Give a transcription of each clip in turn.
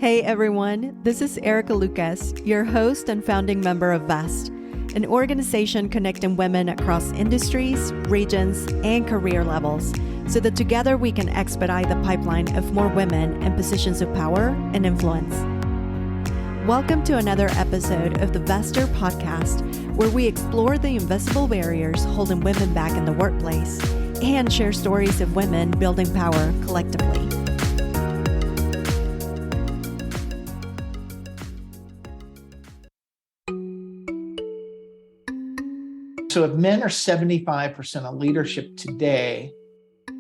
Hey everyone, this is Erica Lucas, your host and founding member of VEST, an organization connecting women across industries, regions, and career levels, so that together we can expedite the pipeline of more women in positions of power and influence. Welcome to another episode of the Vester podcast, where we explore the invisible barriers holding women back in the workplace and share stories of women building power collectively. So if men are 75% of leadership today,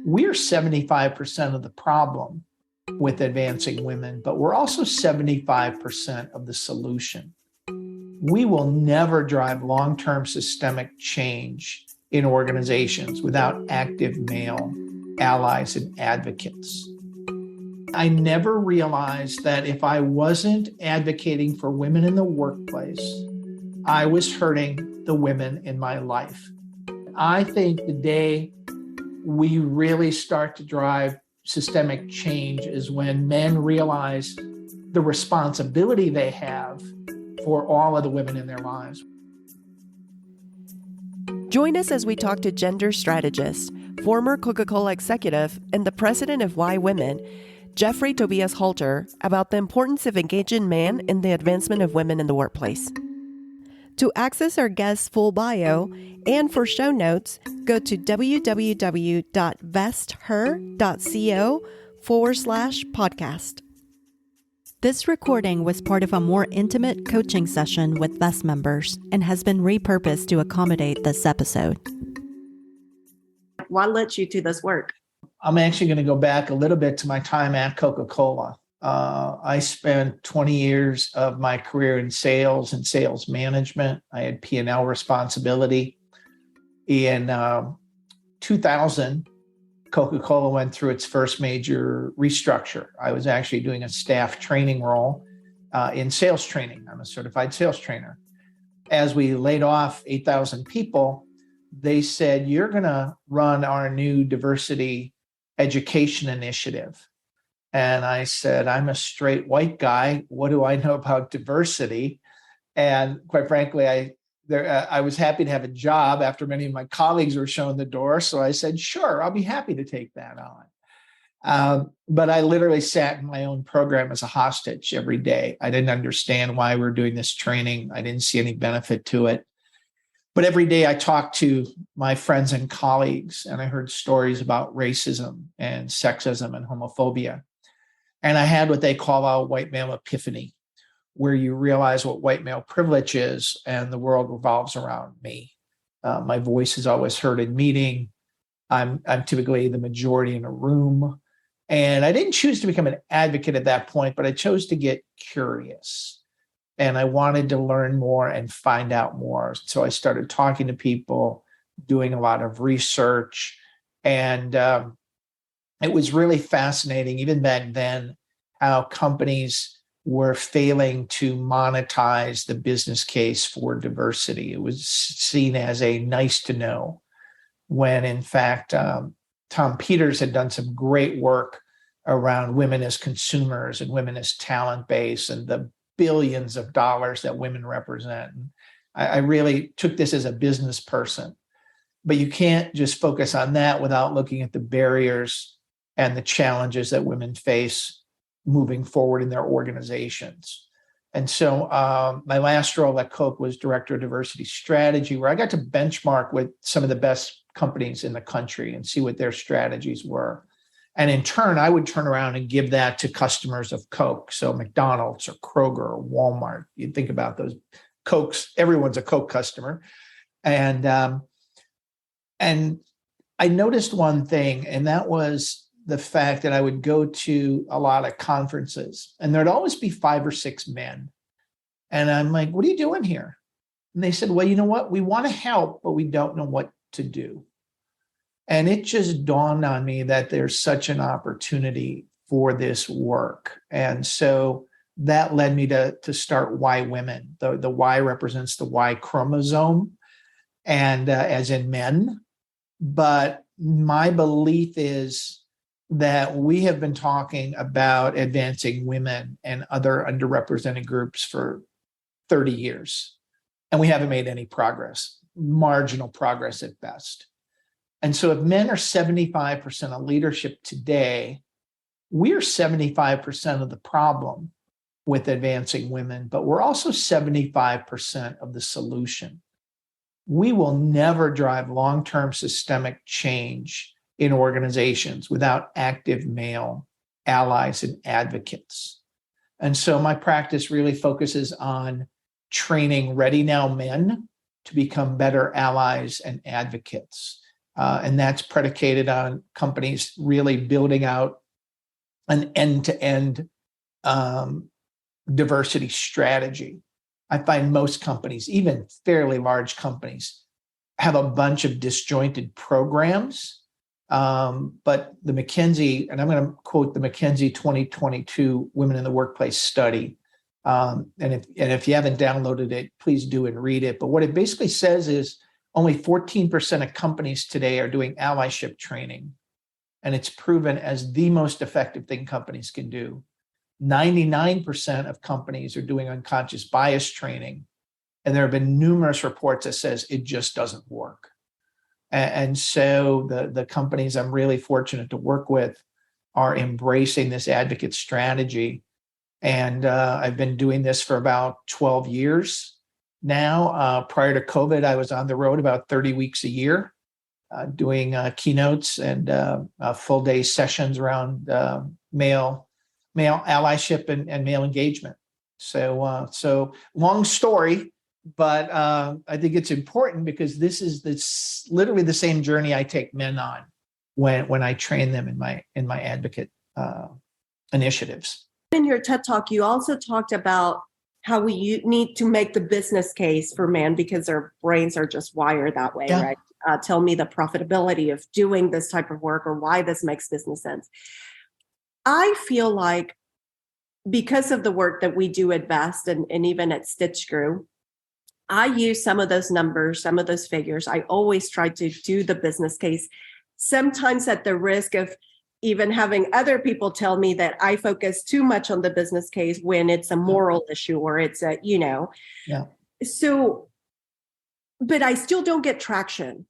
we're 75% of the problem with advancing women, but we're also 75% of the solution. We will never drive long-term systemic change in organizations without active male allies and advocates. I never realized that if I wasn't advocating for women in the workplace, I was hurting the women in my life. I think the day we really start to drive systemic change is when men realize the responsibility they have for all of the women in their lives. Join us as we talk to gender strategist, former Coca-Cola executive, and the president of Why Women, Jeffery Tobias Halter, about the importance of engaging men in the advancement of women in the workplace. To access our guest's full bio and for show notes, go to www.vesther.co/podcast. This recording was part of a more intimate coaching session with VEST members and has been repurposed to accommodate this episode. What led you to this work? I'm actually going to go back a little bit to my time at Coca-Cola. I spent 20 years of my career in sales and sales management. I had P&L responsibility. In 2000, Coca-Cola went through its first major restructure. I was actually doing a staff training role in sales training. I'm a certified sales trainer. As we laid off 8,000 people, they said, "You're going to run our new diversity education initiative." And I said, "I'm a straight white guy. What do I know about diversity?" And quite frankly, I was happy to have a job after many of my colleagues were shown the door. So I said, "Sure, I'll be happy to take that on." But I literally sat in my own program as a hostage every day. I didn't understand why we were doing this training. I didn't see any benefit to it. But every day I talked to my friends and colleagues, and I heard stories about racism and sexism and homophobia. And I had what they call a white male epiphany, where you realize what white male privilege is and the world revolves around me. My voice is always heard in meeting. I'm typically the majority in a room. And I didn't choose to become an advocate at that point, but I chose to get curious. And I wanted to learn more and find out more. So I started talking to people, doing a lot of research, and it was really fascinating, even back then, how companies were failing to monetize the business case for diversity. It was seen as a nice to know, when in fact, Tom Peters had done some great work around women as consumers and women as talent base and the billions of dollars that women represent. And I really took this as a business person. But you can't just focus on that without looking at the barriers and the challenges that women face moving forward in their organizations. And so my last role at Coke was Director of Diversity Strategy, where I got to benchmark with some of the best companies in the country and see what their strategies were. And in turn, I would turn around and give that to customers of Coke. So McDonald's or Kroger or Walmart, you think about those Cokes, everyone's a Coke customer. And I noticed one thing, and that was the fact that I would go to a lot of conferences and there'd always be 5 or 6 men. And I'm like, "What are you doing here?" And they said, "Well, you know what? We want to help, but we don't know what to do." And it just dawned on me that there's such an opportunity for this work. And so that led me to start Why Women. The Y represents the Y chromosome, and as in men. But my belief is that we have been talking about advancing women and other underrepresented groups for 30 years, and we haven't made any progress, marginal progress at best. And so if men are 75% of leadership today, we're 75% of the problem with advancing women, but we're also 75% of the solution. We will never drive long-term systemic change in organizations without active male allies and advocates. And so my practice really focuses on training ready now men to become better allies and advocates. And that's predicated on companies really building out an end-to-end diversity strategy. I find most companies, even fairly large companies, have a bunch of disjointed programs. But the McKinsey, and I'm going to quote the McKinsey 2022 Women in the Workplace study. And if you haven't downloaded it, please do and read it. But what it basically says is only 14% of companies today are doing allyship training. And it's proven as the most effective thing companies can do. 99% of companies are doing unconscious bias training. And there have been numerous reports that says it just doesn't work. And so the companies I'm really fortunate to work with are embracing this advocate strategy. And I've been doing this for about 12 years now. Prior to COVID, I was on the road about 30 weeks a year, doing keynotes and full day sessions around male allyship and male engagement. So long story, but I think it's important because this is literally the same journey I take men on when I train them in my advocate initiatives. In your TED Talk, you also talked about how we need to make the business case for men because their brains are just wired that way, Yeah. right? Tell me the profitability of doing this type of work or why this makes business sense. I feel like because of the work that we do at Vest and even at Stitch Grew, I use some of those numbers, some of those figures. I always try to do the business case, sometimes at the risk of even having other people tell me that I focus too much on the business case when it's a moral issue or it's a, Yeah. So, but I still don't get traction.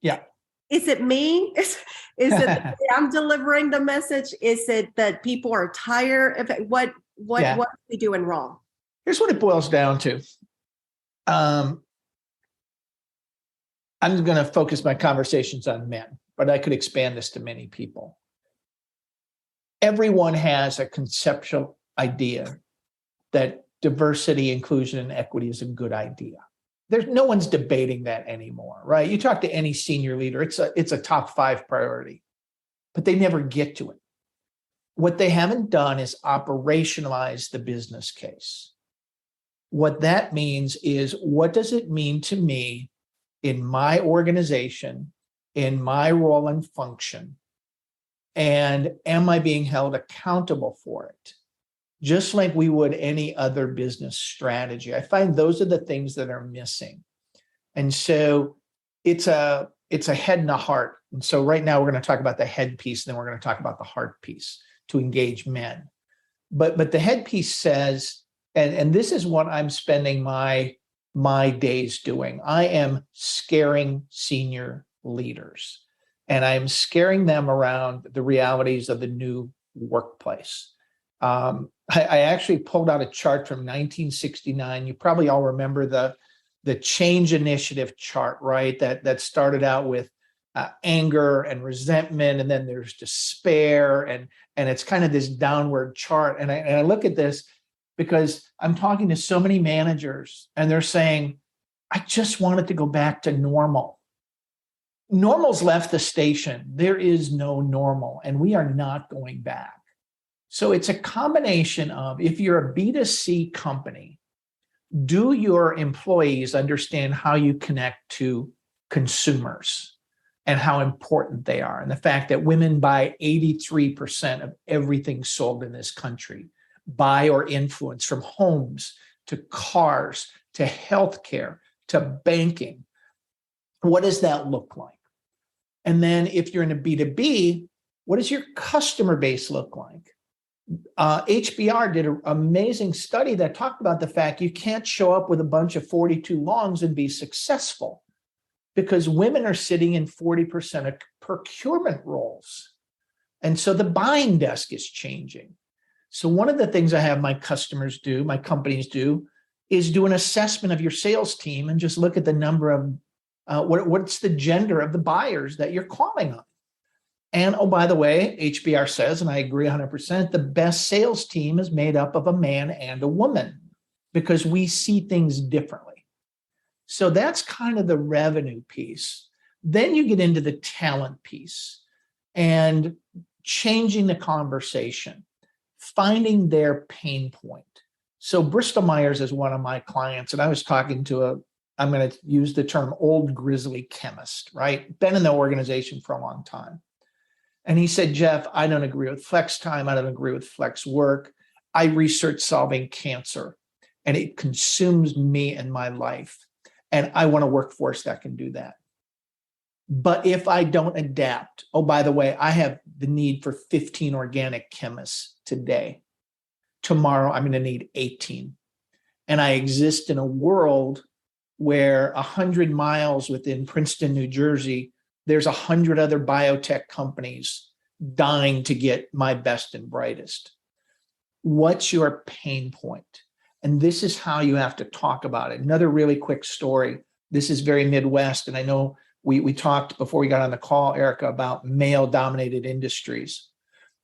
Yeah. Is it me? Is it that I'm delivering the message? Is it that people are tired of it? What are we doing wrong? Here's what it boils down to. I'm going to focus my conversations on men, but I could expand this to many people. Everyone has a conceptual idea that diversity, inclusion, and equity is a good idea. There's no one's debating that anymore, right? You talk to any senior leader, it's a top 5 priority, but they never get to it. What they haven't done is operationalize the business case. What that means is, what does it mean to me in my organization, in my role and function? And am I being held accountable for it? Just like we would any other business strategy. I find those are the things that are missing. And so it's a head and a heart. And so right now we're going to talk about the head piece, and then we're going to talk about the heart piece to engage men. But the head piece says, and this is what I'm spending my days doing. I am scaring senior leaders, and I'm scaring them around the realities of the new workplace. I actually pulled out a chart from 1969. You probably all remember the change initiative chart, right? That started out with anger and resentment, and then there's despair, and it's kind of this downward chart. And I look at this because I'm talking to so many managers, and they're saying, I just want it to go back to normal. Normal's left the station. There is no normal, and we are not going back. So it's a combination of, if you're a B2C company, do your employees understand how you connect to consumers and how important they are? And the fact that women buy 83% of everything sold in this country, buy or influence, from homes to cars to healthcare to banking. What does that look like? And then if you're in a B2B, What does your customer base look like? HBR did an amazing study that talked about the fact you can't show up with a bunch of 42 longs and be successful because women are sitting in 40% of procurement roles. And so the buying desk is changing. So one of the things I have my customers do, my companies do, is do an assessment of your sales team and just look at the number of what's the gender of the buyers that you're calling on. And oh, by the way, HBR says, and I agree 100%, the best sales team is made up of a man and a woman because we see things differently. So that's kind of the revenue piece. Then you get into the talent piece and changing the conversation, finding their pain point. So Bristol Myers is one of my clients, and I was talking to I'm going to use the term old grizzly chemist, right? Been in the organization for a long time. And he said, Jeff, I don't agree with flex time. I don't agree with flex work. I research solving cancer and it consumes me and my life. And I want a workforce that can do that. But if I don't adapt, oh, by the way, I have the need for 15 organic chemists today. Tomorrow, I'm going to need 18. And I exist in a world where 100 miles within Princeton, New Jersey, there's 100 other biotech companies dying to get my best and brightest. What's your pain point? And this is how you have to talk about it. Another really quick story. This is very Midwest. And I know we talked before we got on the call, Erica, about male-dominated industries.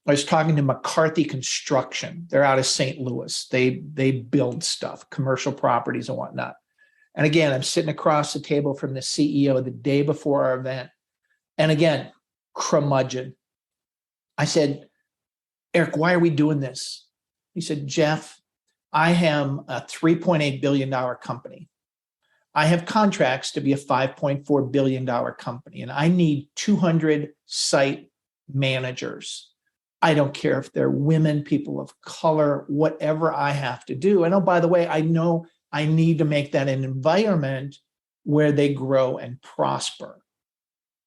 I was talking to McCarthy Construction. They're out of St. Louis. They build stuff, commercial properties and whatnot. And again, I'm sitting across the table from the CEO the day before our event. And again, curmudgeon. I said, Eric, why are we doing this? He said, Jeff, I am a $3.8 billion company. I have contracts to be a $5.4 billion company, and I need 200 site managers. I don't care if they're women, people of color, whatever I have to do. And oh, by the way, I know I need to make that an environment where they grow and prosper.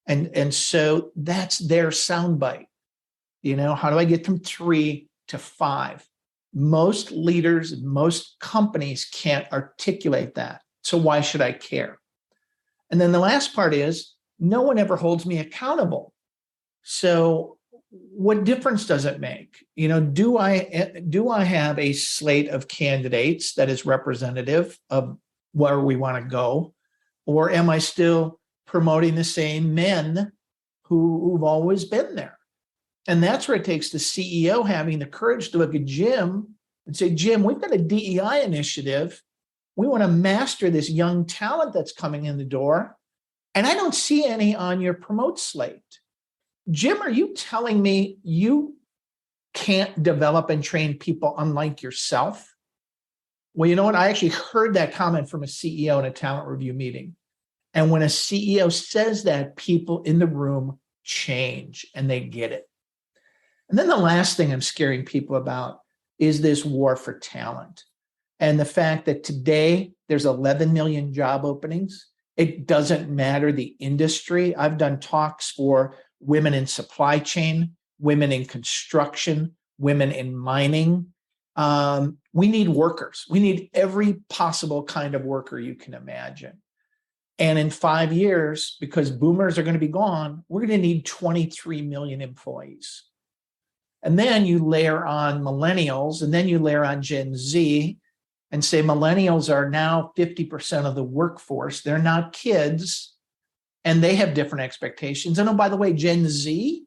And so that's their soundbite. How do I get from 3 to 5? Most leaders, most companies can't articulate that. So why should I care? And then the last part is no one ever holds me accountable. So what difference does it make? Do I have a slate of candidates that is representative of where we want to go? Or am I still promoting the same men who've always been there? And that's where it takes the CEO having the courage to look at Jim and say, Jim, we've got a DEI initiative. We want to master this young talent that's coming in the door. And I don't see any on your promote slate. Jim, are you telling me you can't develop and train people unlike yourself? Well, you know what? I actually heard that comment from a CEO in a talent review meeting. And when a CEO says that, people in the room change and they get it. And then the last thing I'm scaring people about is this war for talent. And the fact that today there's 11 million job openings. It doesn't matter the industry. I've done talks for women in supply chain, women in construction, women in mining. We need workers. We need every possible kind of worker you can imagine. And in 5 years, because boomers are going to be gone, we're going to need 23 million employees. And then you layer on millennials, and then you layer on Gen Z, and say millennials are now 50% of the workforce. They're not kids, and they have different expectations. And oh, by the way, Gen Z,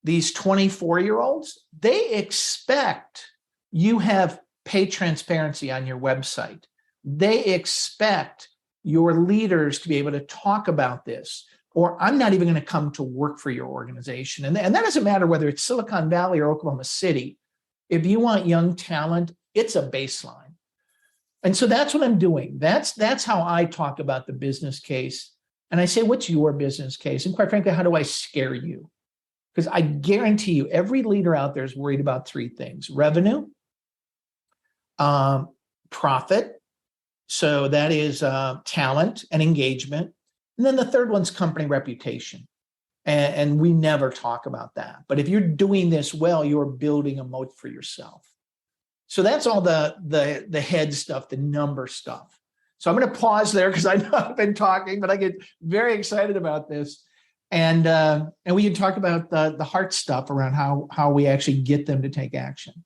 these 24-year-olds, they expect you have pay transparency on your website. They expect your leaders to be able to talk about this, or I'm not even going to come to work for your organization. And that doesn't matter whether it's Silicon Valley or Oklahoma City. If you want young talent, it's a baseline. And so that's what I'm doing. That's how I talk about the business case. And I say, what's your business case? And quite frankly, how do I scare you? Because I guarantee you, every leader out there is worried about 3 things: revenue, profit. So that is talent and engagement. And then the third one's company reputation. And we never talk about that. But if you're doing this well, you're building a moat for yourself. So that's all the head stuff, the number stuff. So I'm going to pause there because I know I've been talking, but I get very excited about this. And we can talk about the heart stuff around how we actually get them to take action.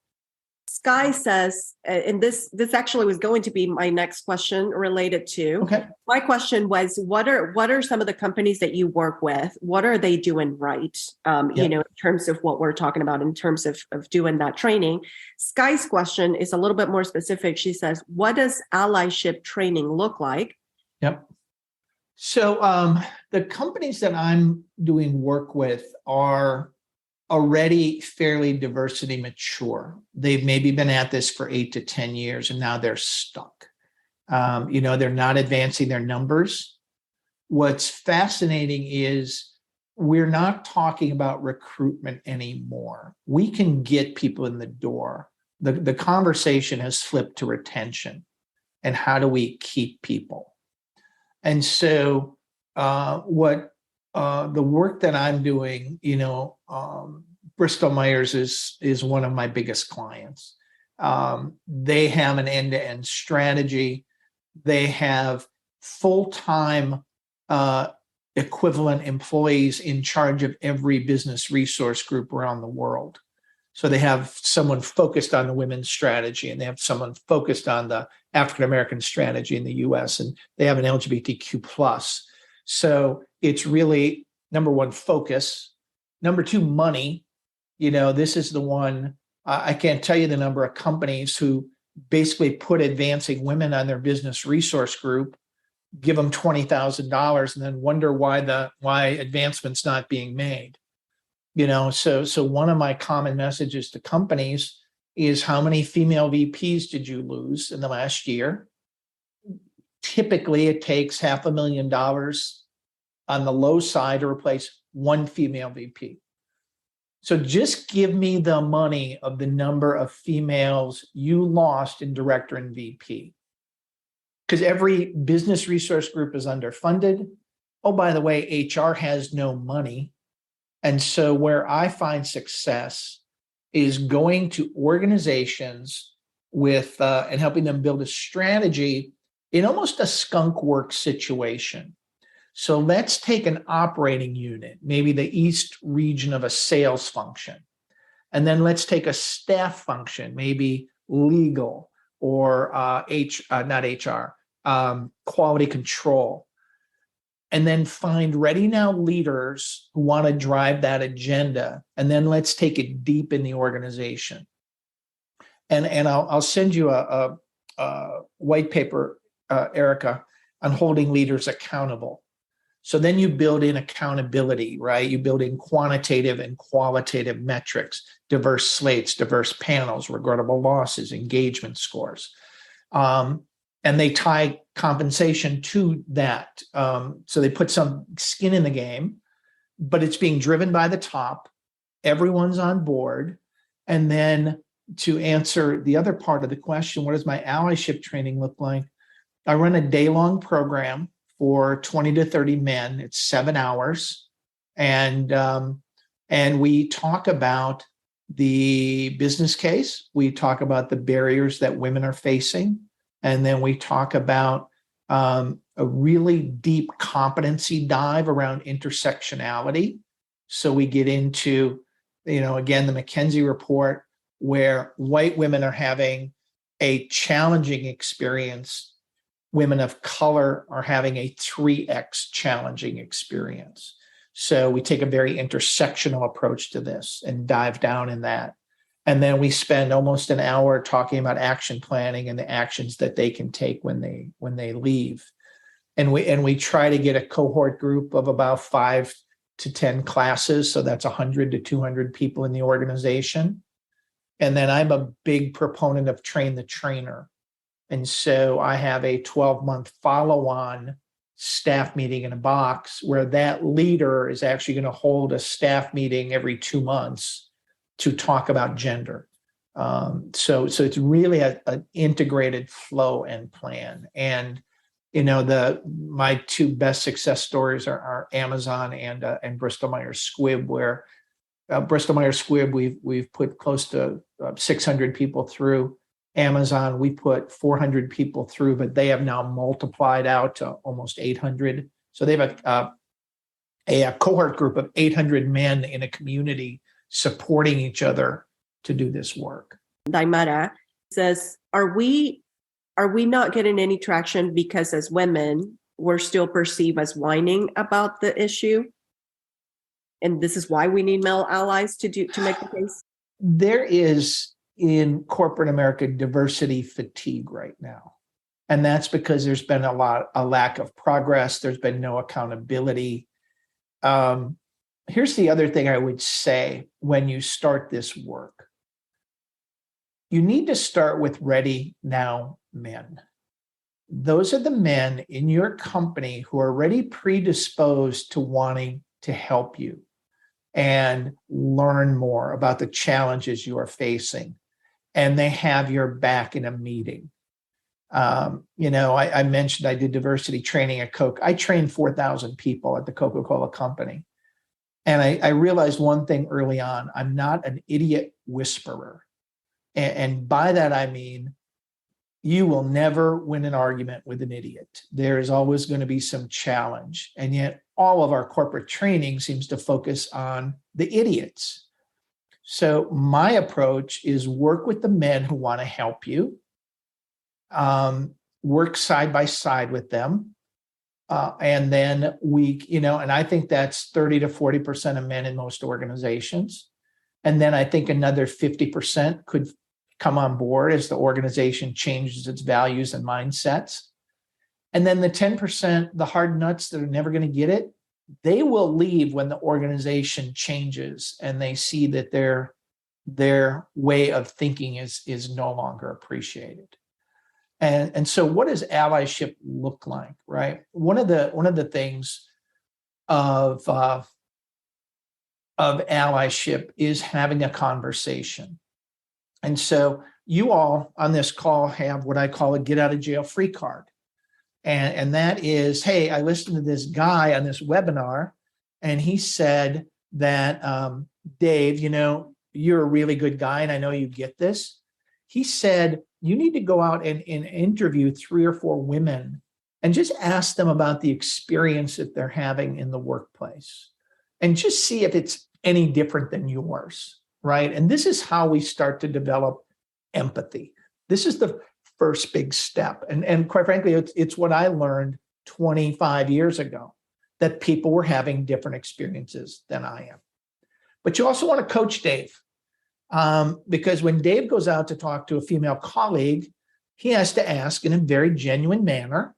Sky says, and this actually was going to be my next question related to. Okay. My question was, what are some of the companies that you work with? What are they doing right? In terms of what we're talking about, in terms of doing that training. Sky's question is a little bit more specific. She says, what does allyship training look like? Yep. So the companies that I'm doing work with are already fairly diversity mature. They've maybe been at this for 8 to 10 years, and now they're stuck. They're not advancing their numbers. What's fascinating is we're not talking about recruitment anymore. We can get people in the door. The conversation has flipped to retention and how do we keep people. And so the work that I'm doing, Bristol Myers is one of my biggest clients. They have an end-to-end strategy. They have full-time equivalent employees in charge of every business resource group around the world. So they have someone focused on the women's strategy, and they have someone focused on the African-American strategy in the US, and they have an LGBTQ+. So it's really, number one, focus. Number two, money. This is the one, I can't tell you the number of companies who basically put advancing women on their business resource group, give them $20,000 and then wonder why advancement's not being made. So one of my common messages to companies is, how many female VPs did you lose in the last year? Typically, it takes $500,000 on the low side to replace one female VP. So just give me the money of the number of females you lost in director and VP. Because every business resource group is underfunded. Oh, by the way, HR has no money. And so where I find success is going to organizations with and helping them build a strategy in almost a skunk work situation. So let's take an operating unit, maybe the East region of a sales function, and then let's take a staff function, maybe legal or quality control, and then find ready now leaders who want to drive that agenda, and then let's take it deep in the organization. And I'll send you a white paper, Erica, on holding leaders accountable. So then you build in accountability, right? You build in quantitative and qualitative metrics, diverse slates, diverse panels, regrettable losses, engagement scores. And they tie compensation to that. So they put some skin in the game, but it's being driven by the top. Everyone's on board. And then to answer the other part of the question, what does my allyship training look like? I run a day-long program for 20 to 30 men. It's 7 hours. And we talk about the business case. We talk about the barriers that women are facing. And then we talk about a really deep competency dive around intersectionality. So we get into, again, the McKinsey report, where white women are having a challenging experience. Women of color are having a 3x challenging experience. So we take a very intersectional approach to this and dive down in that. And then we spend almost an hour talking about action planning and the actions that they can take when they leave. And we try to get a cohort group of about 5 to 10 classes. So that's 100 to 200 people in the organization. And then I'm a big proponent of train the trainer. And so I have a 12-month follow-on staff meeting in a box where that leader is actually going to hold a staff meeting every 2 months to talk about gender. So it's really an integrated flow and plan. And my two best success stories are Amazon and Bristol Myers Squibb, where Bristol Myers Squibb, we've put close to 600 people through. Amazon, we put 400 people through, but they have now multiplied out to almost 800. So they have a cohort group of 800 men in a community supporting each other to do this work. Daimara says, are we not getting any traction because as women, we're still perceived as whining about the issue? And this is why we need male allies to make the case? There is, in corporate America, diversity fatigue right now. And that's because there's been a lack of progress. There's been no accountability. Here's the other thing I would say when you start this work. You need to start with ready now men. Those are the men in your company who are already predisposed to wanting to help you and learn more about the challenges you are facing. And they have your back in a meeting. I mentioned I did diversity training at Coke. I trained 4,000 people at the Coca-Cola company. And I realized one thing early on: I'm not an idiot whisperer. And by that, I mean, you will never win an argument with an idiot. There is always going to be some challenge. And yet all of our corporate training seems to focus on the idiots. So my approach is work with the men who want to help you, work side by side with them. And then and I think that's 30 to 40% of men in most organizations. And then I think another 50% could come on board as the organization changes its values and mindsets. And then the 10%, the hard nuts that are never going to get it, they will leave when the organization changes and they see that their way of thinking is no longer appreciated. And so what does allyship look like, right? One of the things of allyship is having a conversation. And so you all on this call have what I call a get out of jail free card. And that is, hey, I listened to this guy on this webinar, and he said that, Dave, you're a really good guy, and I know you get this. He said, you need to go out and interview 3 or 4 women and just ask them about the experience that they're having in the workplace and just see if it's any different than yours, right? And this is how we start to develop empathy. This is the first big step. And quite frankly, it's what I learned 25 years ago, that people were having different experiences than I am. But you also want to coach Dave, because when Dave goes out to talk to a female colleague, he has to ask in a very genuine manner,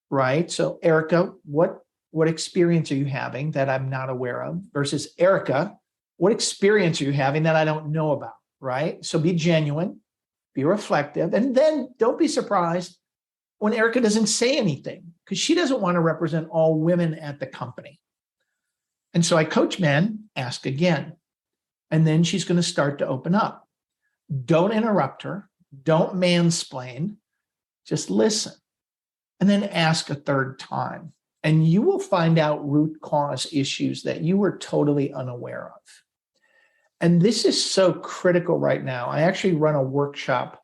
right? So, Erica, what experience are you having that I'm not aware of? Versus, Erica, what experience are you having that I don't know about, right? So be genuine, be reflective, and then don't be surprised when Erica doesn't say anything, because she doesn't want to represent all women at the company. And so I coach men, ask again, and then she's going to start to open up. Don't interrupt her. Don't mansplain. Just listen. And then ask a third time. And you will find out root cause issues that you were totally unaware of. And this is so critical right now. I actually run a workshop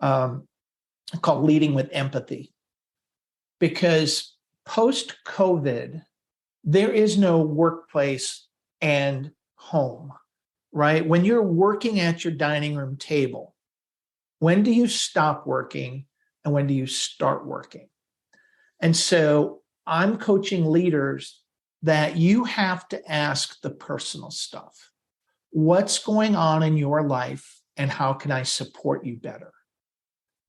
called Leading with Empathy, because post-COVID, there is no workplace and home, right? When you're working at your dining room table, when do you stop working and when do you start working? And so I'm coaching leaders that you have to ask the personal stuff. What's going on in your life and how can I support you better?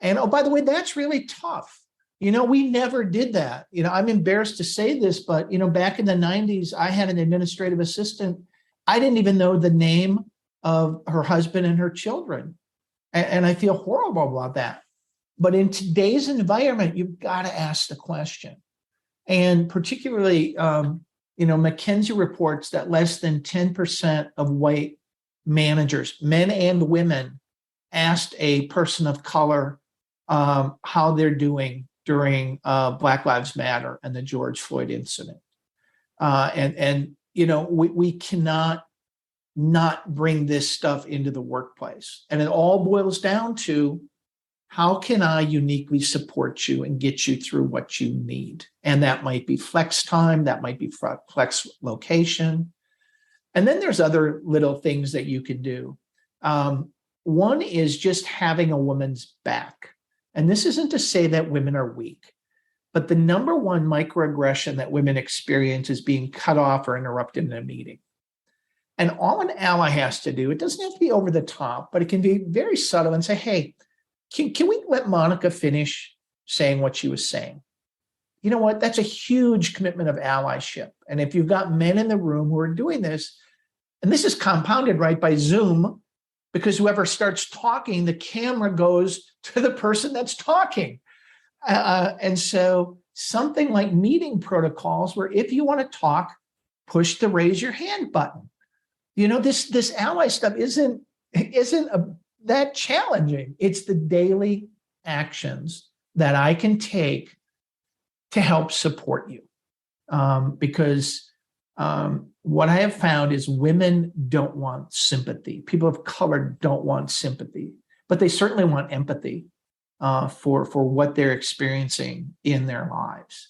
And oh, by the way, that's really tough. We never did that. I'm embarrassed to say this, but, back in the 90s, I had an administrative assistant. I didn't even know the name of her husband and her children. And I feel horrible about that. But in today's environment, you've got to ask the question. And particularly, McKinsey reports that less than 10% of white managers, men and women, asked a person of color how they're doing during Black Lives Matter and the George Floyd incident. We cannot not bring this stuff into the workplace. And it all boils down to, how can I uniquely support you and get you through what you need? And that might be flex time, that might be flex location. And then there's other little things that you can do. One is just having a woman's back. And this isn't to say that women are weak, but the number one microaggression that women experience is being cut off or interrupted in a meeting. And all an ally has to do, it doesn't have to be over the top, but it can be very subtle and say, hey, can we let Monica finish saying what she was saying? You know what? That's a huge commitment of allyship. And if you've got men in the room who are doing this, and this is compounded, right, by Zoom, because whoever starts talking, the camera goes to the person that's talking. And so something like meeting protocols, where if you want to talk, push the raise your hand button. This ally stuff isn't that challenging. It's the daily actions that I can take to help support you. Because what I have found is women don't want sympathy. People of color don't want sympathy, but they certainly want empathy for what they're experiencing in their lives.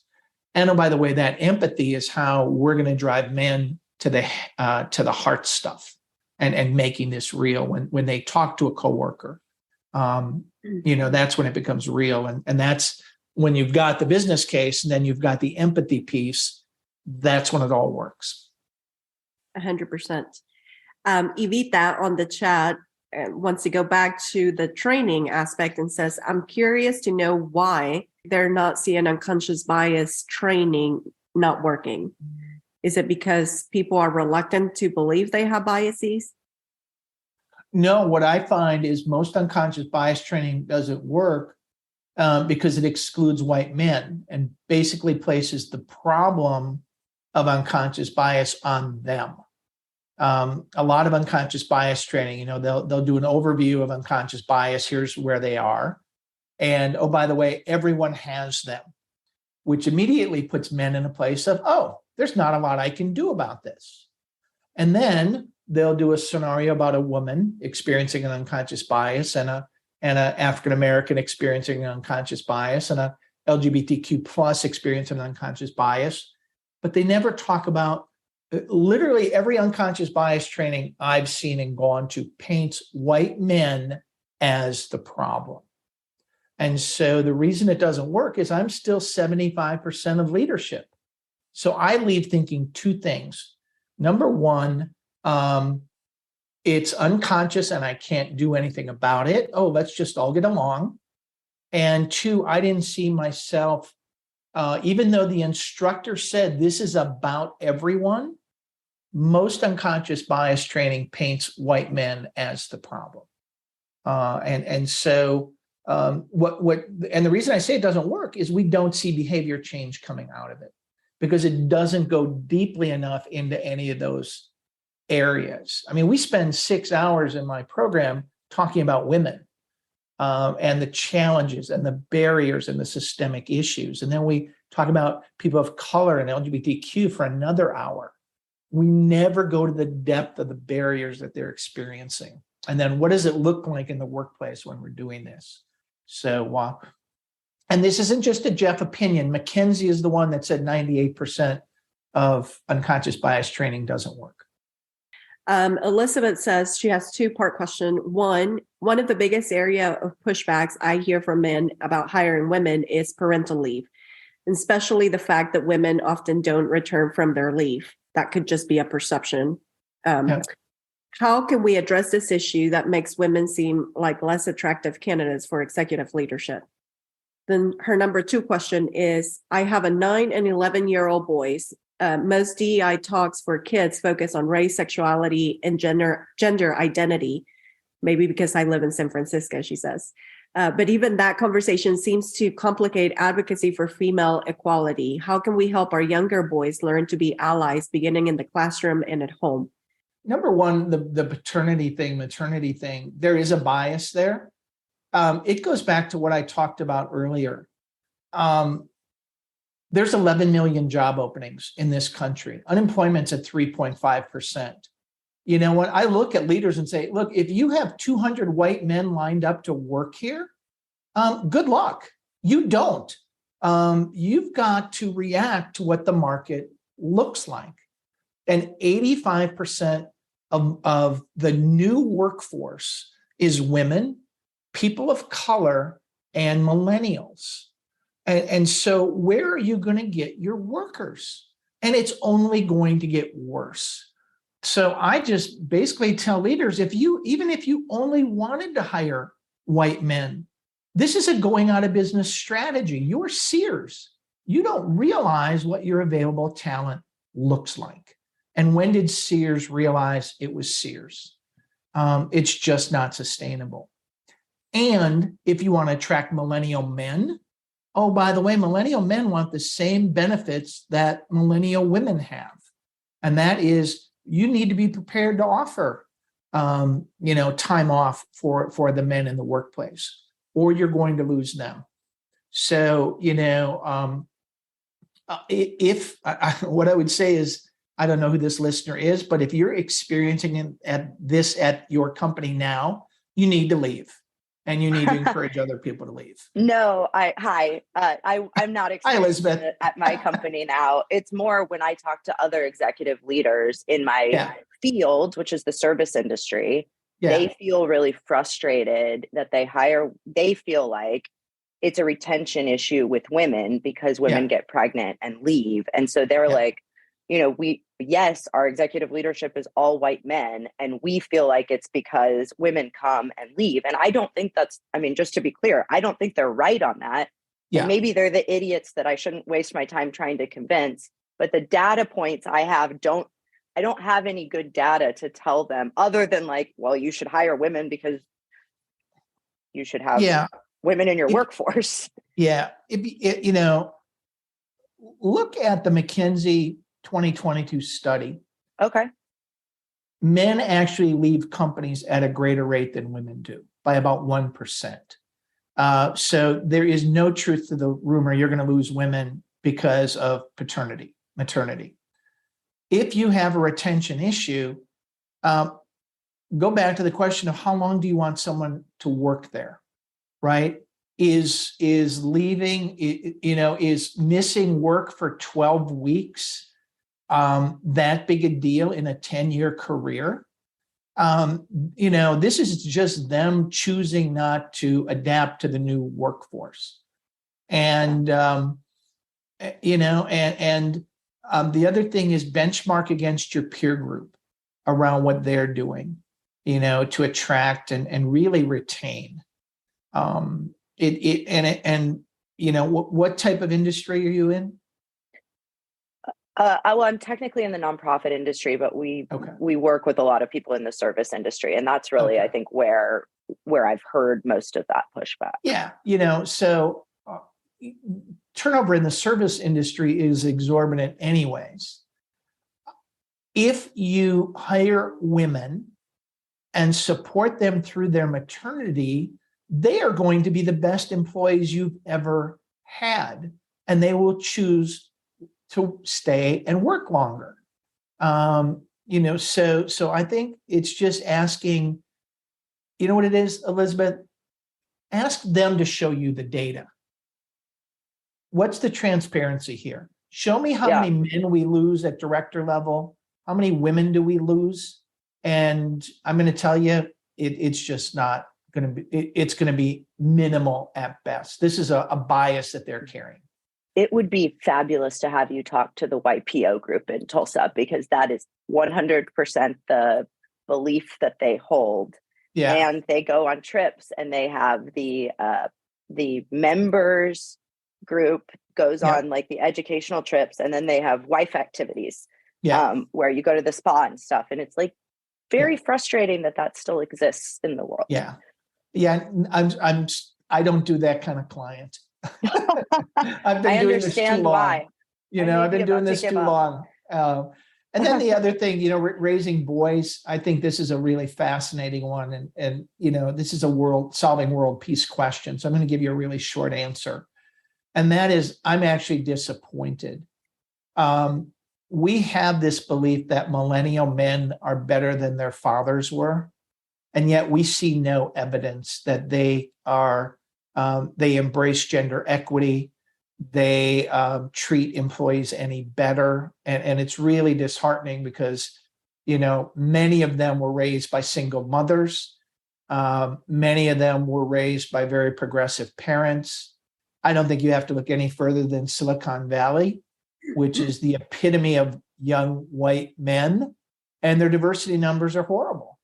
And by the way, that empathy is how we're going to drive men to the heart stuff and making this real. When they talk to a coworker, that's when it becomes real. And that's when you've got the business case and then you've got the empathy piece. That's when it all works. 100%. Evita on the chat wants to go back to the training aspect and says, I'm curious to know why they're not seeing unconscious bias training not working. Is it because people are reluctant to believe they have biases? No, what I find is most unconscious bias training doesn't work because it excludes white men and basically places the problem of unconscious bias on them. A lot of unconscious bias training, they'll do an overview of unconscious bias. Here's where they are. And, oh, by the way, everyone has them, which immediately puts men in a place of, oh, there's not a lot I can do about this. And then they'll do a scenario about a woman experiencing an unconscious bias and an African-American experiencing an unconscious bias and a LGBTQ plus experiencing an unconscious bias. But they never talk about literally every unconscious bias training I've seen and gone to paints white men as the problem. And so the reason it doesn't work is I'm still 75% of leadership. So I leave thinking two things. Number one, it's unconscious and I can't do anything about it. Oh, let's just all get along. And two, I didn't see myself, even though the instructor said this is about everyone, most unconscious bias training paints white men as the problem. And so the reason I say it doesn't work is we don't see behavior change coming out of it because it doesn't go deeply enough into any of those areas. I mean, we spend 6 hours in my program talking about women and the challenges and the barriers and the systemic issues. And then we talk about people of color and LGBTQ for another hour. We never go to the depth of the barriers that they're experiencing. And then what does it look like in the workplace when we're doing this? So, and this isn't just a Jeff opinion. McKinsey is the one that said 98% of unconscious bias training doesn't work. Elizabeth says she has two-part question. One of the biggest area of pushbacks I hear from men about hiring women is parental leave, and especially the fact that women often don't return from their leave. That could just be a perception. Yeah. How can we address this issue that makes women seem like less attractive candidates for executive leadership? Then her number two question is, I have a 9 and 11-year-old boys. Most DEI talks for kids focus on race, sexuality, and gender identity, maybe because I live in San Francisco, she says. But even that conversation seems to complicate advocacy for female equality. How can we help our younger boys learn to be allies beginning in the classroom and at home? Number one, the maternity thing, there is a bias there. It goes back to what I talked about earlier. there's 11 million job openings in this country. Unemployment's at 3.5%. You know what? I look at leaders and say, look, if you have 200 white men lined up to work here, good luck. You don't. You've got to react to what the market looks like. And 85% of the new workforce is women, people of color, and millennials. And so where are you going to get your workers? And it's only going to get worse. So I just basically tell leaders, even if you only wanted to hire white men, this is a going out of business strategy. You're Sears. You don't realize what your available talent looks like. And when did Sears realize it was Sears? It's just not sustainable. And if you want to attract millennial men, oh, by the way, millennial men want the same benefits that millennial women have. And that is, you need to be prepared to offer, time off for the men in the workplace, or you're going to lose them. So, what I would say is, I don't know who this listener is, but if you're experiencing this at your company now, you need to leave. And you need to encourage other people to leave. No, I'm not experiencing it at my company now. It's more when I talk to other executive leaders in my field, which is the service industry. Yeah. They feel really frustrated that they feel like it's a retention issue with women because women get pregnant and leave. And so they're like, yes, our executive leadership is all white men, and we feel like it's because women come and leave. And I don't think just to be clear, I don't think they're right on that. Yeah. And maybe they're the idiots that I shouldn't waste my time trying to convince. But the data points I have I don't have any good data to tell them other than you should hire women because you should have women in your workforce. Yeah. Look at the McKinsey 2022 study. Okay. Men actually leave companies at a greater rate than women do, by about 1%. So there is no truth to the rumor you're going to lose women because of maternity. If you have a retention issue, go back to the question of how long do you want someone to work there, right? Is leaving, is missing work for 12 weeks that big a deal in a 10-year career? This is just them choosing not to adapt to the new workforce. And, the other thing is benchmark against your peer group around what they're doing, to attract and really retain. What type of industry are you in? I'm technically in the nonprofit industry, but we work with a lot of people in the service industry. And that's really, I think, where I've heard most of that pushback. Yeah. So turnover in the service industry is exorbitant anyways. If you hire women and support them through their maternity, they are going to be the best employees you've ever had, and they will choose to stay and work longer. So I think it's just asking, you know what it is, Elizabeth? Ask them to show you the data. What's the transparency here? Show me how many men we lose at director level. How many women do we lose? And I'm going to tell you, it's just not going to be, it's going to be minimal at best. This is a bias that they're carrying. It would be fabulous to have you talk to the YPO group in Tulsa, because that is 100% the belief that they hold. Yeah. And they go on trips, and they have the members group goes on like the educational trips, and then they have wife activities where you go to the spa and stuff. And it's like very frustrating that still exists in the world. Yeah. I don't do that kind of client. I've been doing this too long. Why. I've been doing this too long. And then the other thing, raising boys, I think this is a really fascinating one. And this is a solving world peace question. So I'm going to give you a really short answer. And that is, I'm actually disappointed. We have this belief that millennial men are better than their fathers were. And yet we see no evidence that they embrace gender equity. They treat employees any better. And it's really disheartening because, many of them were raised by single mothers. Many of them were raised by very progressive parents. I don't think you have to look any further than Silicon Valley, which is the epitome of young white men, and their diversity numbers are horrible.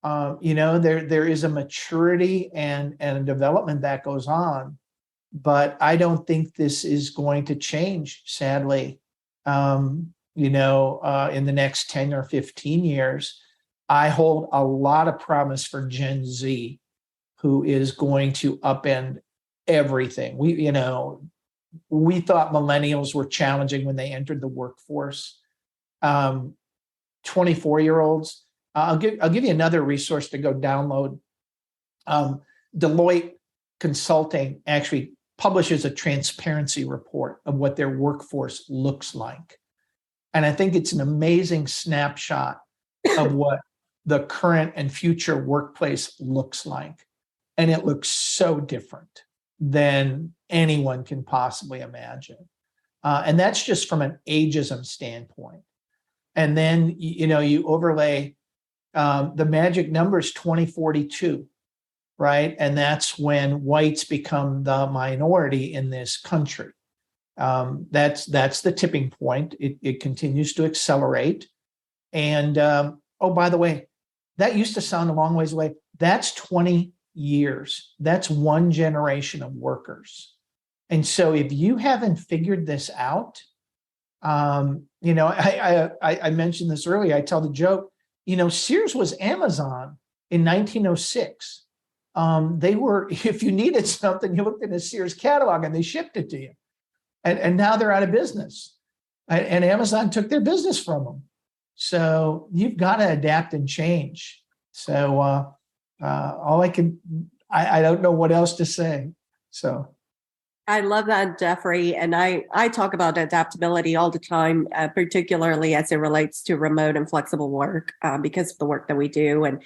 There is a maturity and a development that goes on, but I don't think this is going to change, sadly. In the next 10 or 15 years, I hold a lot of promise for Gen Z, who is going to upend everything. We thought millennials were challenging when they entered the workforce. 24-year-olds. I'll give you another resource to go download. Deloitte Consulting actually publishes a transparency report of what their workforce looks like. And I think it's an amazing snapshot of what the current and future workplace looks like. And it looks so different than anyone can possibly imagine. And that's just from an ageism standpoint. And then, you overlay the magic number is 2042, right? And that's when whites become the minority in this country. That's the tipping point. It continues to accelerate. And, by the way, that used to sound a long ways away. That's 20 years. That's one generation of workers. And so if you haven't figured this out, I mentioned this earlier. I tell the joke, Sears was Amazon in 1906. They were, if you needed something, you looked in a Sears catalog and they shipped it to you. And now they're out of business. And Amazon took their business from them. So you've got to adapt and change. So I don't know what else to say. So I love that, Jeffrey. And I talk about adaptability all the time, particularly as it relates to remote and flexible work because of the work that we do. And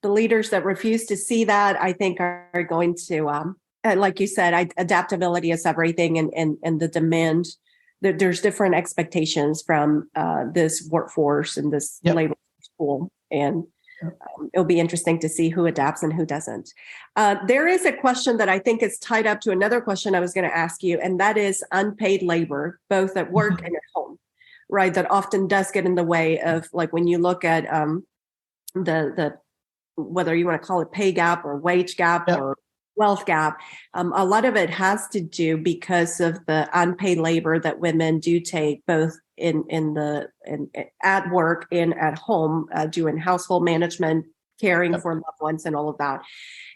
the leaders that refuse to see that, I think, are going to, like you said, adaptability is everything, and the demand. There's different expectations from this workforce and this labor pool. And it'll be interesting to see who adapts and who doesn't. There is a question that I think is tied up to another question I was going to ask you, and that is unpaid labor, both at work and at home, right? That often does get in the way of, like, when you look at the whether you want to call it pay gap or wage gap or wealth gap, a lot of it has to do because of the unpaid labor that women do take, both at work and at home, doing household management, caring for loved ones, and all of that.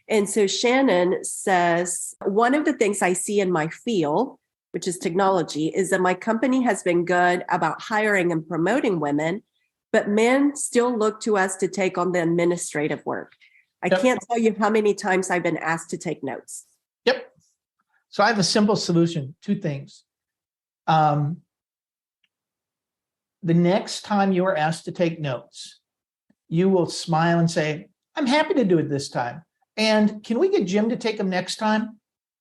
And so Shannon says, one of the things I see in my field, which is technology, is that my company has been good about hiring and promoting women, but men still look to us to take on the administrative work. I can't tell you how many times I've been asked to take notes. Yep. So I have a simple solution, two things. The next time you are asked to take notes, you will smile and say, I'm happy to do it this time. And can we get Jim to take them next time?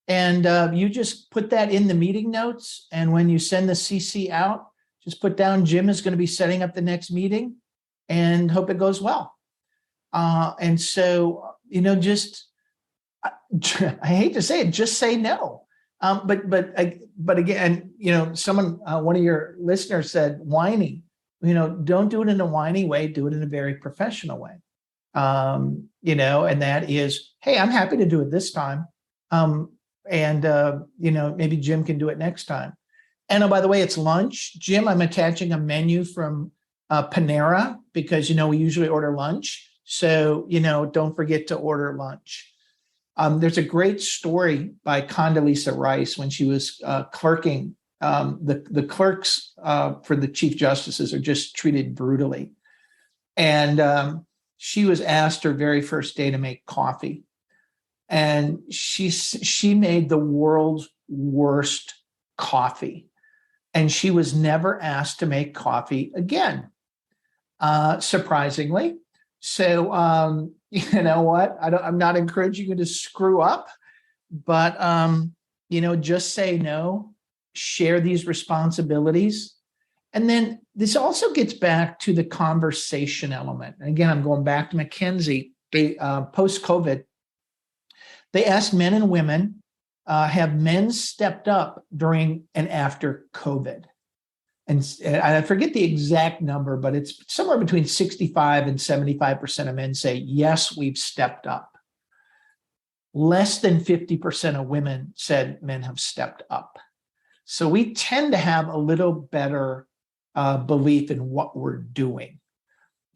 And you just put that in the meeting notes. And when you send the CC out, just put down Jim is going to be setting up the next meeting, and hope it goes well. And so, I hate to say it, just say no. But again, someone, one of your listeners said whiny. Don't do it in a whiny way. Do it in a very professional way. And that is, hey, I'm happy to do it this time. Maybe Jim can do it next time. And by the way, it's lunch. Jim, I'm attaching a menu from Panera because, we usually order lunch. So, don't forget to order lunch. There's a great story by Condoleezza Rice when she was clerking. The clerks for the chief justices are just treated brutally. And she was asked her very first day to make coffee. And she made the world's worst coffee. And she was never asked to make coffee again, surprisingly. So, you know what? I'm not encouraging you to screw up, but, just say no, share these responsibilities. And then this also gets back to the conversation element. And again, I'm going back to McKinsey. They, post-COVID, they asked men and women, have men stepped up during and after COVID? And I forget the exact number, but it's somewhere between 65 and 75% of men say, yes, we've stepped up. Less than 50% of women said men have stepped up. So we tend to have a little better belief in what we're doing.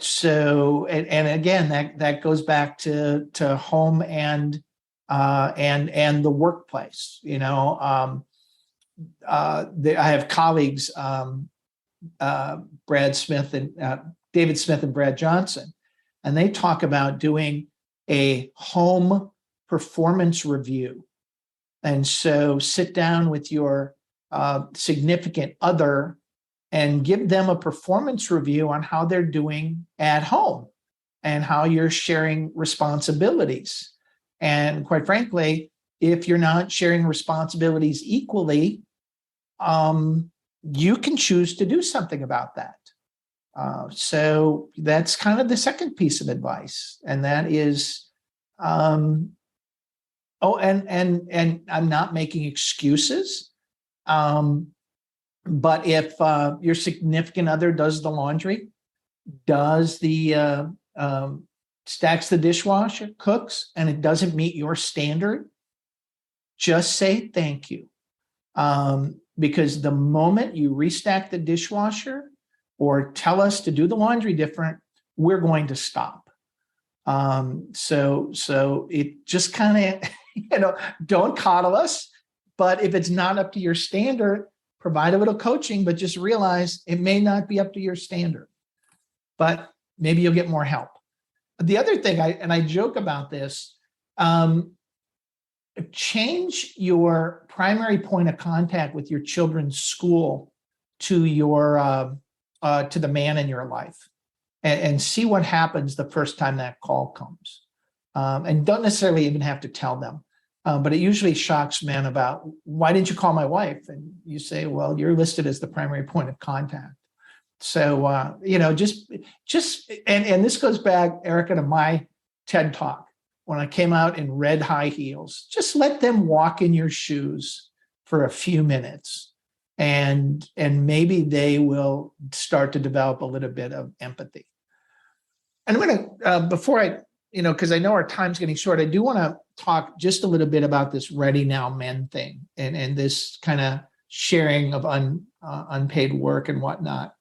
So, and again, that goes back to home and the workplace. I have colleagues, Brad Smith and David Smith and Brad Johnson, and they talk about doing a home performance review. And so sit down with your significant other and give them a performance review on how they're doing at home and how you're sharing responsibilities. And quite frankly, if you're not sharing responsibilities equally, you can choose to do something about that. So that's kind of the second piece of advice. And that is, and I'm not making excuses. But if your significant other does the laundry, does the stacks the dishwasher, cooks, and it doesn't meet your standard, just say thank you. Because the moment you restack the dishwasher or tell us to do the laundry different, we're going to stop. So it just kind of, don't coddle us. But if it's not up to your standard, provide a little coaching, but just realize it may not be up to your standard, but maybe you'll get more help. The other thing, I joke about this, change your primary point of contact with your children's school to your to the man in your life, and see what happens the first time that call comes. And don't necessarily even have to tell them. But it usually shocks men about, why didn't you call my wife? And you say, well, you're listed as the primary point of contact. So, just, and this goes back, Erica, to my TED Talk, when I came out in red high heels. Just let them walk in your shoes for a few minutes, and maybe they will start to develop a little bit of empathy. And I'm going to, before I, because I know our time's getting short, I do want to talk just a little bit about this Ready Now Men thing and this kind of sharing of unpaid work and whatnot.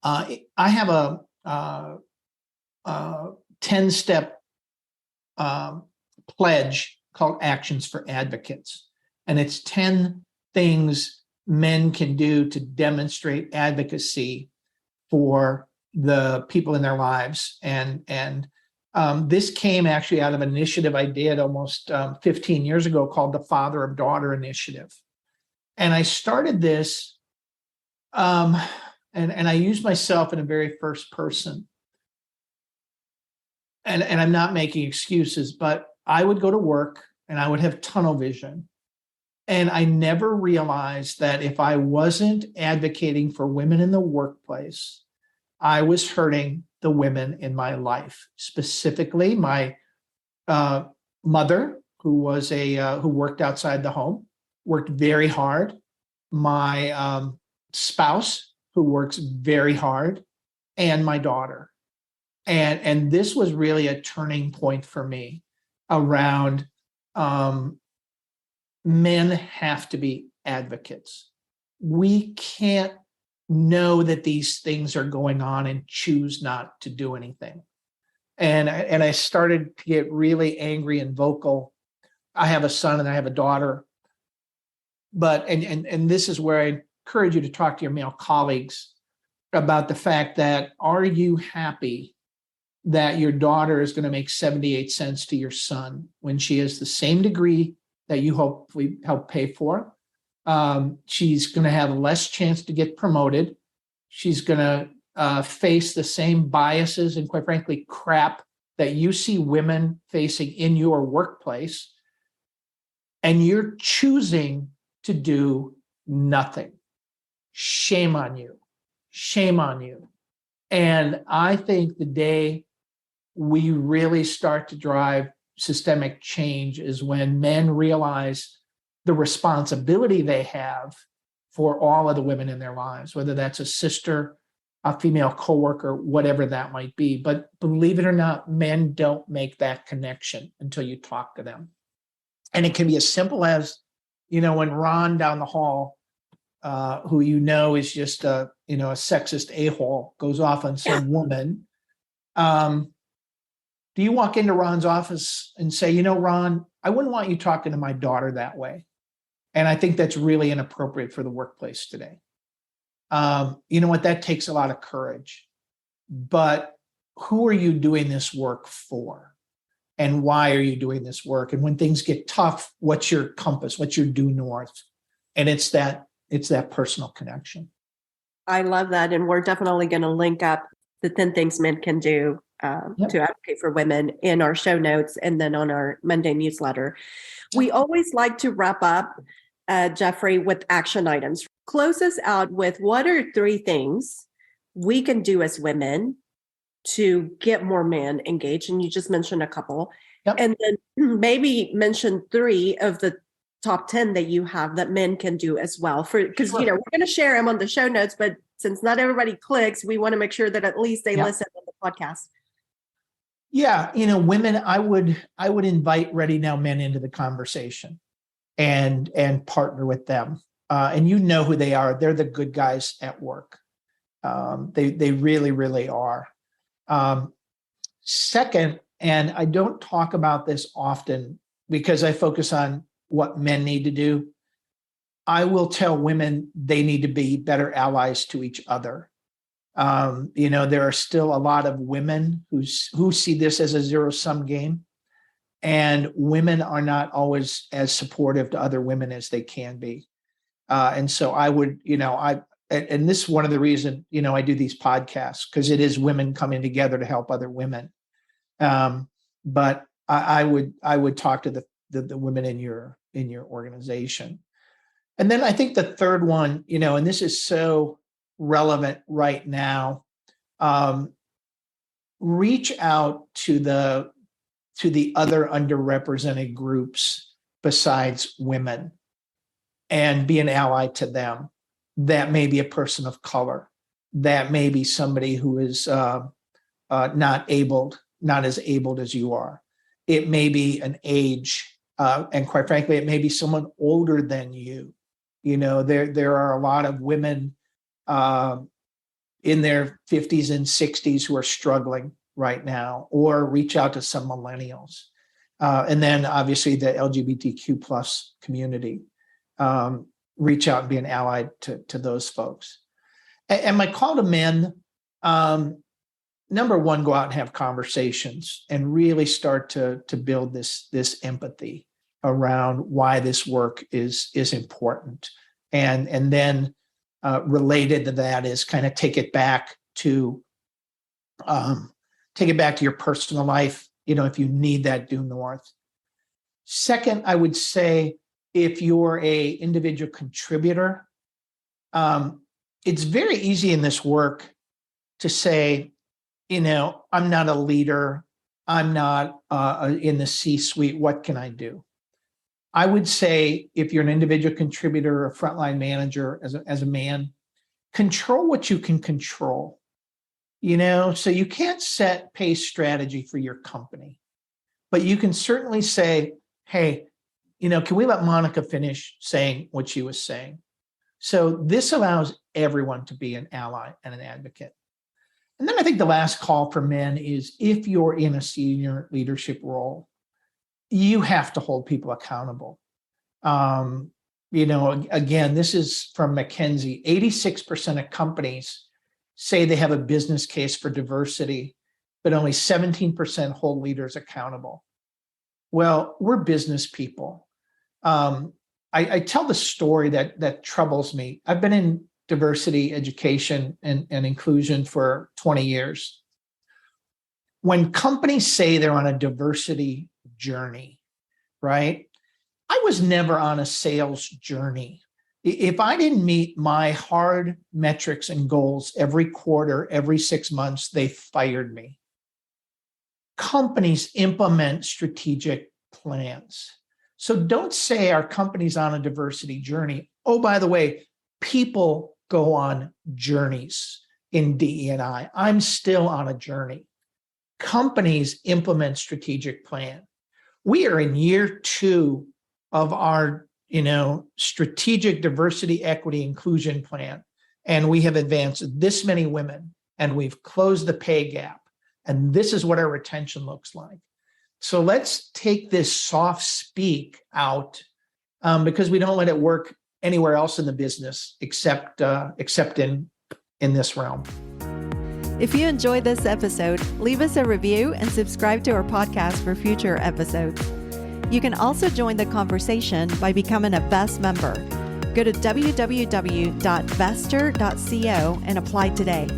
I have a 10-step pledge called Actions for Advocates. And it's 10 things men can do to demonstrate advocacy for the people in their lives. And this came actually out of an initiative I did almost 15 years ago called the Father of Daughter Initiative. And I started this, and I used myself in a very first person. And I'm not making excuses, but I would go to work and I would have tunnel vision. And I never realized that if I wasn't advocating for women in the workplace, I was hurting the women in my life, specifically my mother, who was who worked outside the home, worked very hard, my spouse, who works very hard, and my daughter. And this was really a turning point for me around men have to be advocates. We can't know that these things are going on and choose not to do anything. And I started to get really angry and vocal. I have a son and I have a daughter, but and this is where I encourage you to talk to your male colleagues about the fact that, are you happy that your daughter is going to make 78 cents to your son when she has the same degree that you hopefully help pay for. She's going to have less chance to get promoted. She's going to face the same biases and, quite frankly, crap that you see women facing in your workplace. And you're choosing to do nothing. Shame on you. Shame on you. And I think the day we really start to drive systemic change is when men realize the responsibility they have for all of the women in their lives, whether that's a sister, a female coworker, whatever that might be. But believe it or not, men don't make that connection until you talk to them. And it can be as simple as, when Ron down the hall, who is just a sexist a-hole, goes off on some woman. Do you walk into Ron's office and say, Ron, I wouldn't want you talking to my daughter that way? And I think that's really inappropriate for the workplace today. You know what? That takes a lot of courage. But who are you doing this work for? And why are you doing this work? And when things get tough, what's your compass? What's your due north? And it's that personal connection. I love that. And we're definitely going to link up the 10 things men can do to advocate for women in our show notes and then on our Monday newsletter. We always like to wrap up, Jeffrey, with action items. Close us out with what are 3 things we can do as women to get more men engaged? And you just mentioned a couple. Yep. And then maybe mention 3 of the top 10 that you have that men can do as well. Because we're going to share them on the show notes, but since not everybody clicks, we want to make sure that at least they listen to the podcast. Yeah, women, I would invite Ready Now men into the conversation and partner with them. And who they are. They're the good guys at work. They really, really are. Second, and I don't talk about this often because I focus on what men need to do. I will tell women they need to be better allies to each other. There are still a lot of women who see this as a zero-sum game, and women are not always as supportive to other women as they can be. And so I would, and this is one of the reasons, I do these podcasts, because it is women coming together to help other women. But I would talk to the women in your organization. And then I think the third one, and this is so relevant right now, reach out to the other underrepresented groups besides women and be an ally to them. That may be a person of color. That may be somebody who is not as abled as you are. It may be an age, and quite frankly, it may be someone older than you. There are a lot of women in their 50s and 60s who are struggling right now, or reach out to some millennials. And then obviously the LGBTQ plus community. Reach out and be an ally to those folks. And my call to men, number one, go out and have conversations and really start to build this empathy around why this work is important. And then related to that is kind of take it back to your personal life, if you need that due north. Second, I would say, if you're a individual contributor, it's very easy in this work to say, I'm not a leader, I'm not in the C-suite, what can I do? I would say, if you're an individual contributor or a frontline manager as a man, control what you can control. So you can't set pay strategy for your company, but you can certainly say, hey, can we let Monica finish saying what she was saying? So this allows everyone to be an ally and an advocate. And then I think the last call for men is, if you're in a senior leadership role, you have to hold people accountable. Again, this is from McKinsey. 86% of companies say they have a business case for diversity, but only 17% hold leaders accountable. Well, we're business people. I tell the story that troubles me. I've been in diversity education and inclusion for 20 years. When companies say they're on a diversity journey, right? I was never on a sales journey. If I didn't meet my hard metrics and goals every quarter, every 6 months, they fired me. Companies implement strategic plans. So don't say our company's on a diversity journey. Oh, by the way, people go on journeys in DE&I. I'm still on a journey. Companies implement strategic plan. We are in year 2 of our, strategic diversity, equity, inclusion plan. And we have advanced this many women and we've closed the pay gap. And this is what our retention looks like. So let's take this soft speak out because we don't let it work anywhere else in the business except in this realm. If you enjoyed this episode, leave us a review and subscribe to our podcast for future episodes. You can also join the conversation by becoming a VEST member. Go to www.vester.co and apply today.